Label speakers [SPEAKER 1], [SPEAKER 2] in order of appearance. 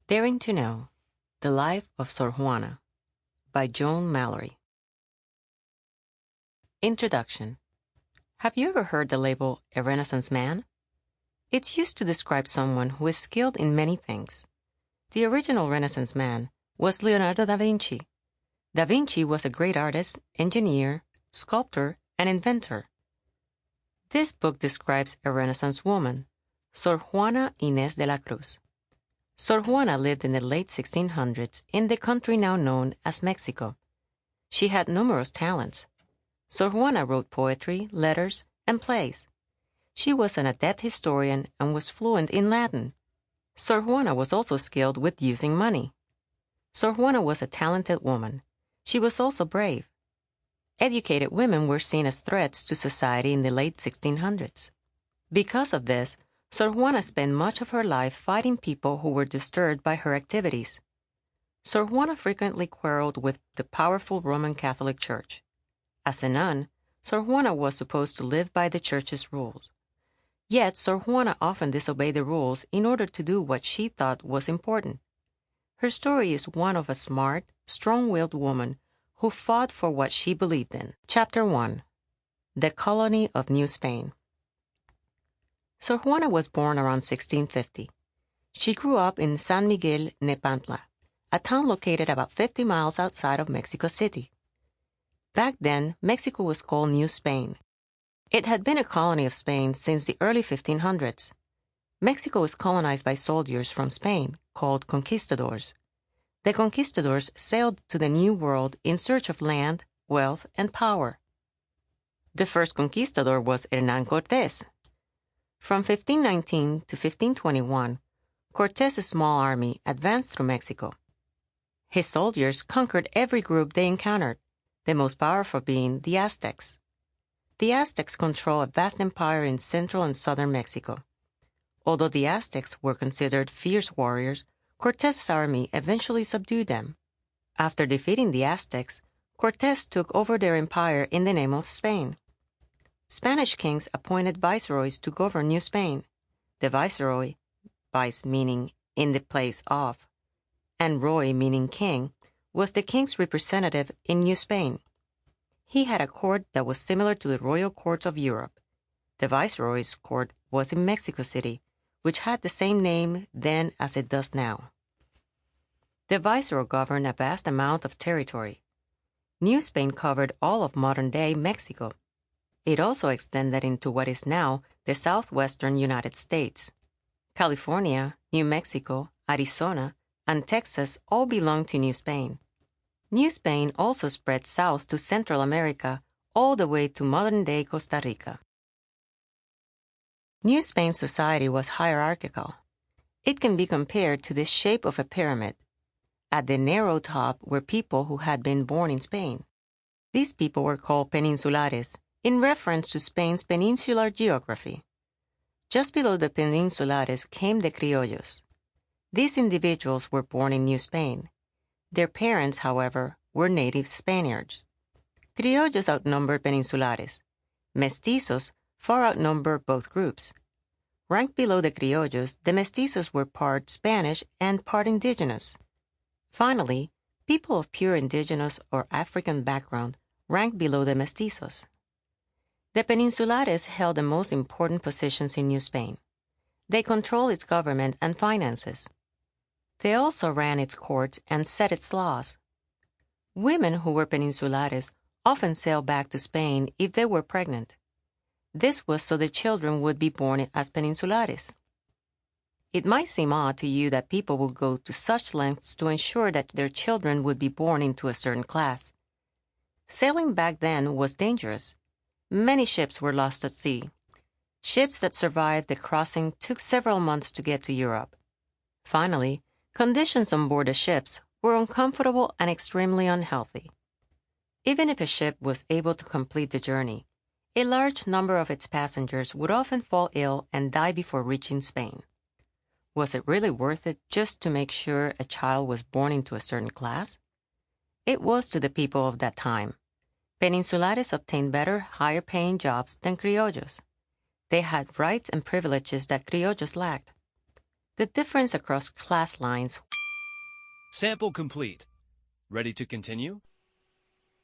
[SPEAKER 1] Daring to Know, The Life of Sor Juana by Joan Mallory. Introduction. Have you ever heard the label a Renaissance man? It's used to describe someone who is skilled in many things. The original Renaissance man was Leonardo da Vinci. Da Vinci was a great artist, engineer, sculptor, and inventor. This book describes a Renaissance woman, Sor Juana Inés de la Cruz. Sor Juana lived in the late 1600s in the country now known as Mexico. She had numerous talents. Sor Juana wrote poetry, letters, and plays. She was an adept historian and was fluent in Latin. Sor Juana was also skilled with using money. Sor Juana was a talented woman. She was also brave. Educated women were seen as threats to society in the late 1600s. Because of this, Sor Juana spent much of her life fighting people who were disturbed by her activities. Sor Juana frequently quarreled with the powerful Roman Catholic Church. As a nun, Sor Juana was supposed to live by the Church's rules. Yet Sor Juana often disobeyed the rules in order to do what she thought was important. Her story is one of a smart, strong-willed woman who fought for what she believed in. Chapter 1. The Colony of New Spain. Sor Juana was born around 1650. She grew up in San Miguel Nepantla, a town located about 50 miles outside of Mexico City. Back then, Mexico was called New Spain. It had been a colony of Spain since the early 1500s. Mexico was colonized by soldiers from Spain, called conquistadors. The conquistadors sailed to the New World in search of land, wealth, and power. The first conquistador was Hernán Cortés. From 1519 to 1521, Cortés' small army advanced through Mexico. His soldiers conquered every group they encountered, the most powerful being the Aztecs. The Aztecs control a vast empire in central and southern Mexico. Although the Aztecs were considered fierce warriors, Cortés' army eventually subdued them. After defeating the Aztecs, Cortés took over their empire in the name of Spain. Spanish kings appointed viceroys to govern New Spain. The viceroy, vice meaning in the place of, and roy meaning king, was the king's representative in New Spain. He had a court that was similar to the royal courts of Europe. The viceroy's court was in Mexico City, which had the same name then as it does now. The viceroy governed a vast amount of territory. New Spain covered all of modern-day Mexico. It also extended into what is now the southwestern United States. California, New Mexico, Arizona, and Texas all belonged to New Spain. New Spain also spread south to Central America, all the way to modern-day Costa Rica. New Spain's society was hierarchical. It can be compared to the shape of a pyramid. At the narrow top were people who had been born in Spain. These people were called peninsulares, in reference to Spain's peninsular geography. Just below the peninsulares came the criollos. These individuals were born in New Spain. Their parents, however, were native Spaniards. Criollos outnumbered peninsulares. Mestizos far outnumbered both groups. Ranked below the criollos, the mestizos were part Spanish and part indigenous. Finally, people of pure indigenous or African background ranked below the mestizos. The peninsulares held the most important positions in New Spain. They controlled its government and finances. They also ran its courts and set its laws. Women who were peninsulares often sailed back to Spain if they were pregnant. This was so the children would be born as peninsulares. It might seem odd to you that people would go to such lengths to ensure that their children would be born into a certain class. Sailing back then was dangerous. Many ships were lost at sea. Ships that survived the crossing took several months to get to Europe. Finally, conditions on board the ships were uncomfortable and extremely unhealthy. Even if a ship was able to complete the journey, a large number of its passengers would often fall ill and die before reaching Spain. Was it really worth it just to make sure a child was born into a certain class? It was to the people of that time. Peninsulares obtained better, higher-paying jobs than criollos. They had rights and privileges that criollos lacked. The difference across class lines
[SPEAKER 2] Sample complete. Ready to continue?